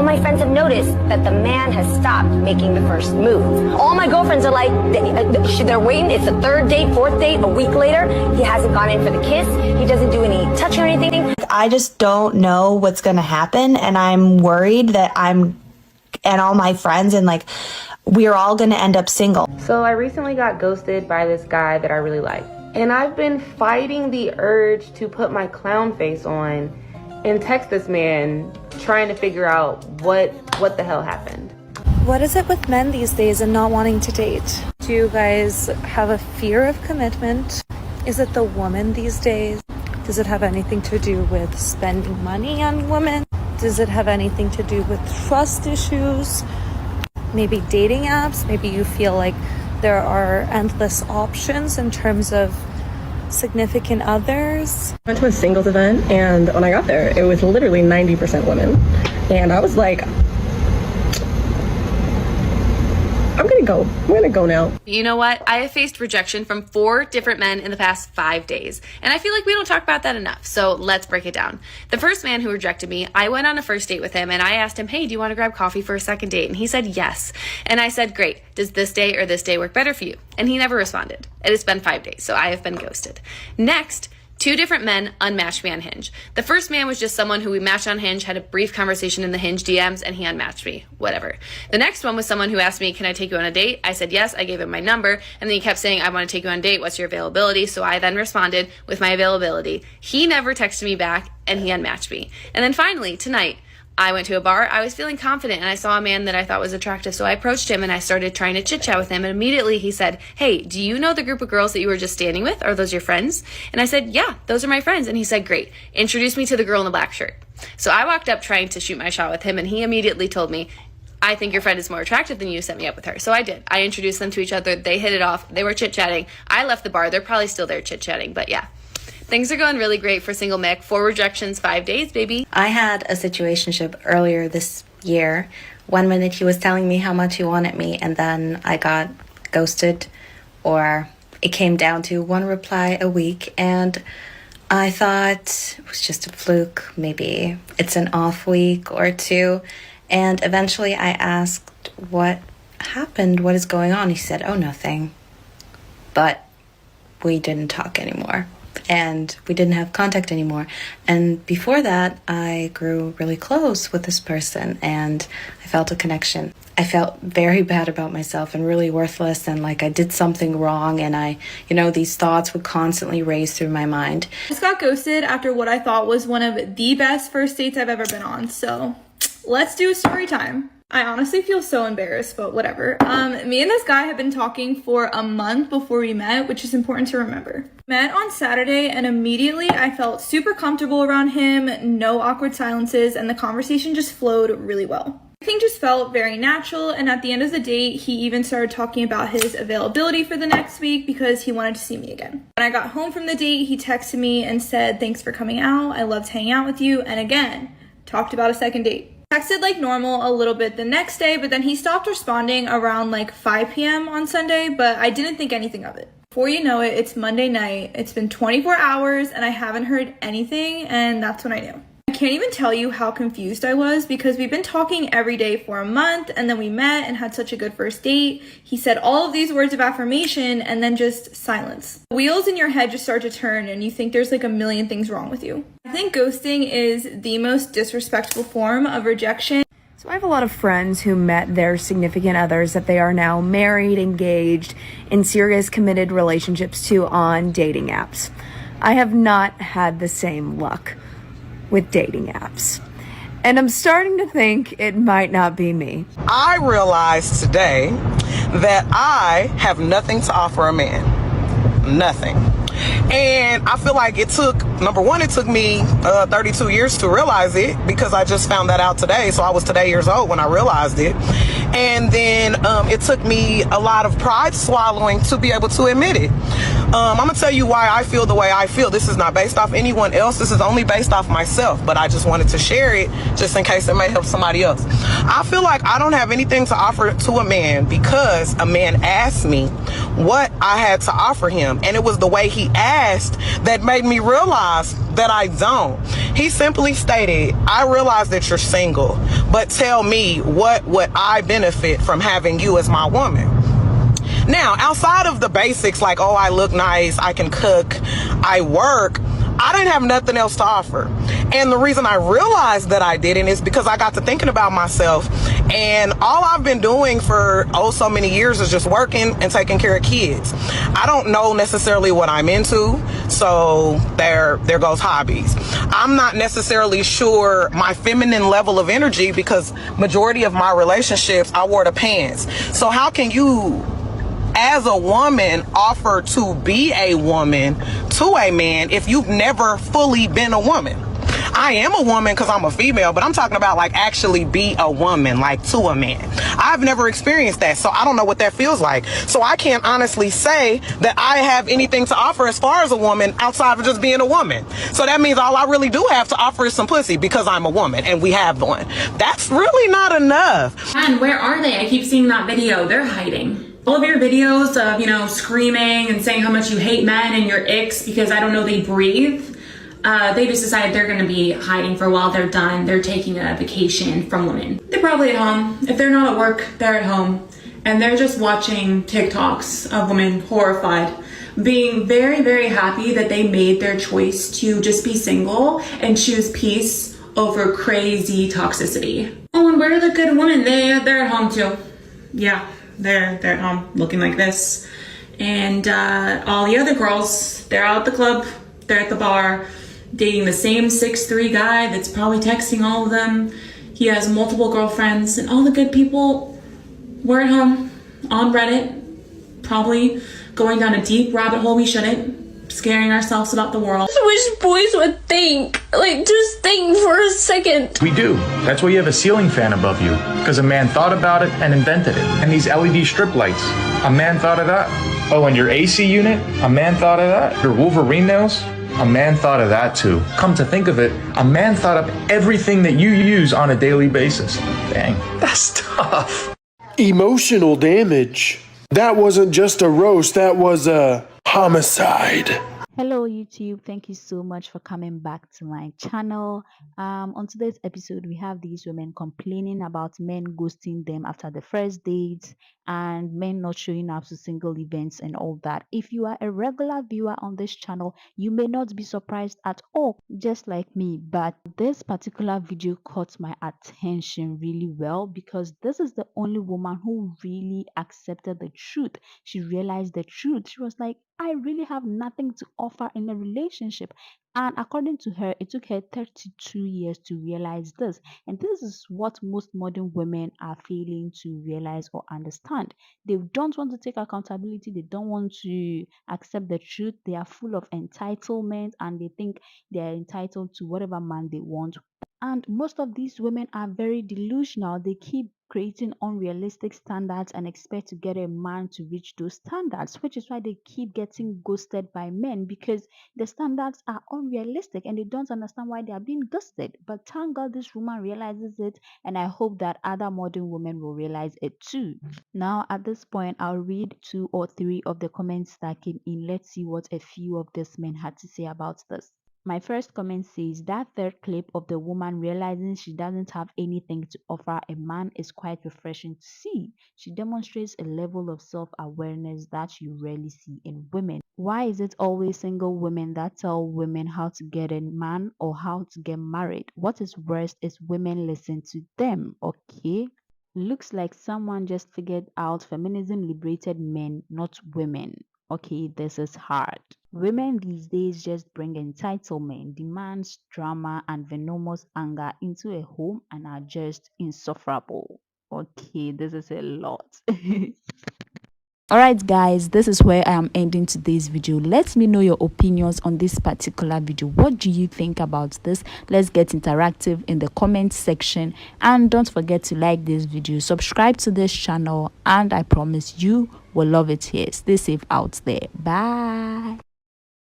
All my friends have noticed that the man has stopped making the first move. All my girlfriends are like, they're waiting. It's the third date, fourth date, a week later. He hasn't gone in for the kiss. He doesn't do any touching or anything. I just don't know what's going to happen. And I'm worried that and all my friends and like, we're all going to end up single. So I recently got ghosted by this guy that I really like. And I've been fighting the urge to put my clown face on and text this man trying to figure out what the hell happened. What is it with men these days and not wanting to date? Do you guys have a fear of commitment? Is it the woman these days? Does it have anything to do with spending money on women? Does it have anything to do with trust issues? Maybe dating apps? Maybe you feel like there are endless options in terms of significant others. I went to a singles event, and when I got there, it was literally 90% women. And I was like, I'm gonna go now. You know what? I have faced rejection from 4 different men in the past 5 days. And I feel like we don't talk about that enough. So let's break it down. The first man who rejected me, I went on a first date with him and I asked him, hey, do you want to grab coffee for a second date? And he said yes. And I said, great. Does this day or this day work better for you? And he never responded. It has been 5 days, so I have been ghosted. Next, 2 different men unmatched me on Hinge. The first man was just someone who we matched on Hinge, had a brief conversation in the Hinge DMs, and he unmatched me. Whatever. The next one was someone who asked me, can I take you on a date? I said yes. I gave him my number, and then he kept saying, I want to take you on a date. What's your availability? So I then responded with my availability. He never texted me back, and he unmatched me. And then finally, tonight, I went to a bar. I was feeling confident and I saw a man that I thought was attractive. So I approached him and I started trying to chit chat with him. And immediately he said, hey, do you know the group of girls that you were just standing with? Are those your friends? And I said, yeah, those are my friends. And he said, great. Introduce me to the girl in the black shirt. So I walked up trying to shoot my shot with him and he immediately told me, I think your friend is more attractive than you. Set me up with her. So I did. I introduced them to each other. They hit it off. They were chit chatting. I left the bar. They're probably still there chit chatting, but yeah. Things are going really great for single Mick. 4 rejections, 5 days, baby. I had a situationship earlier this year. 1 minute he was telling me how much he wanted me, and then I got ghosted, or it came down to 1 reply a week, and I thought it was just a fluke. Maybe it's an off week or 2. And eventually I asked, what happened? What is going on? He said, oh, nothing. But we didn't talk anymore. And we didn't have contact anymore. And before that, I grew really close with this person and I felt a connection. I felt very bad about myself and really worthless and like I did something wrong, and these thoughts would constantly race through my mind. I just got ghosted after what I thought was one of the best first dates I've ever been on. So let's do story time. I honestly feel so embarrassed, but whatever. Me and this guy have been talking for a month before we met, which is important to remember. Met on Saturday and immediately I felt super comfortable around him, no awkward silences, and the conversation just flowed really well. Everything just felt very natural, and at the end of the date, he even started talking about his availability for the next week because he wanted to see me again. When I got home from the date, he texted me and said, thanks for coming out, I loved hanging out with you, and again, talked about a second date. Texted like normal a little bit the next day, but then he stopped responding around like 5 p.m. on Sunday, but I didn't think anything of it. Before you know it, it's Monday night. It's been 24 hours and I haven't heard anything, and that's when I knew. I can't even tell you how confused I was because we've been talking every day for a month, and then we met and had such a good first date. He said all of these words of affirmation and then just silence. The wheels in your head just start to turn and you think there's like a million things wrong with you. I think ghosting is the most disrespectful form of rejection. So I have a lot of friends who met their significant others that they are now married, engaged, in serious committed relationships to on dating apps. I have not had the same luck with dating apps. And I'm starting to think it might not be me. I realized today that I have nothing to offer a man. Nothing. And I feel like it took, number one, it took me 32 years to realize it because I just found that out today. So I was today years old when I realized it. And then it took me a lot of pride swallowing to be able to admit it. I'm gonna tell you why I feel the way I feel. This is not based off anyone else. This is only based off myself, but I just wanted to share it just in case it may help somebody else. I feel like I don't have anything to offer to a man because a man asked me what I had to offer him. And it was the way he asked that made me realize that I don't. He simply stated, I realize that you're single, but tell me, what would I benefit from having you as my woman? Now, outside of the basics, like, oh, I look nice, I can cook, I work, I didn't have nothing else to offer. And the reason I realized that I didn't is because I got to thinking about myself, and all I've been doing for so many years is just working and taking care of kids. I don't know necessarily what I'm into, so there goes hobbies. I'm not necessarily sure my feminine level of energy, because majority of my relationships, I wore the pants. So how can you, as a woman, offer to be a woman to a man if you've never fully been a woman? I am a woman because I'm a female, but I'm talking about like actually be a woman, like to a man. I've never experienced that, so I don't know what that feels like. So I can't honestly say that I have anything to offer as far as a woman outside of just being a woman. So that means all I really do have to offer is some pussy because I'm a woman and we have one. That's really not enough. And where are they? I keep seeing that video. They're hiding. All of your videos of, screaming and saying how much you hate men and your icks because, I don't know, they breathe. They just decided they're going to be hiding for a while. They're done. They're taking a vacation from women. They're probably at home. If they're not at work, they're at home. And they're just watching TikToks of women horrified, being very, very happy that they made their choice to just be single and choose peace over crazy toxicity. Oh, and where are the good women? They're at home too. Yeah, they're at home looking like this. And all the other girls, they're out at the club, they're at the bar, dating the same 6'3" guy that's probably texting all of them. He has multiple girlfriends, and all the good people were at home on Reddit, probably going down a deep rabbit hole we shouldn't, scaring ourselves about the world. I wish boys would think. Like, just think for a second. We do. That's why you have a ceiling fan above you, because a man thought about it and invented it. And these LED strip lights, a man thought of that. Oh, and your AC unit, a man thought of that. Your Wolverine nails, a man thought of that too. Come to think of it, a man thought of everything that you use on a daily basis. Dang, that's tough. Emotional damage. That wasn't just a roast, that was a homicide. Hello YouTube, thank you so much for coming back to my channel. On today's episode, we have these women complaining about men ghosting them after the first date and men not showing up to single events and all that. If you are a regular viewer on this channel, you may not be surprised at all, just like me, but this particular video caught my attention really well because this is the only woman who really accepted the truth. She realized the truth. She was like, I really have nothing to offer in a relationship. And according to her, it took her 32 years to realize this. And this is what most modern women are failing to realize or understand. They don't want to take accountability. They don't want to accept the truth. They are full of entitlement and they think they are entitled to whatever man they want. And most of these women are very delusional. They keep creating unrealistic standards and expect to get a man to reach those standards, which is why they keep getting ghosted by men because the standards are unrealistic and they don't understand why they are being ghosted. But thank God this woman realizes it, and I hope that other modern women will realize it too. Now at this point, I'll read 2 or 3 of the comments that came in. Let's see what a few of these men had to say about this. My first comment says that third clip of the woman realizing she doesn't have anything to offer a man is quite refreshing to see. She demonstrates a level of self-awareness that you rarely see in women. Why is it always single women that tell women how to get a man or how to get married? What is worst is women listen to them, okay? Looks like someone just figured out feminism liberated men, not women. Okay, this is hard. Women these days just bring entitlement, demands, drama, and venomous anger into a home and are just insufferable. Okay, this is a lot. Alright guys, this is where I am ending today's video. Let me know your opinions on this particular video. What do you think about this? Let's get interactive in the comment section, and don't forget to like this video, subscribe to this channel, and I promise you will love it here. Stay safe out there. Bye.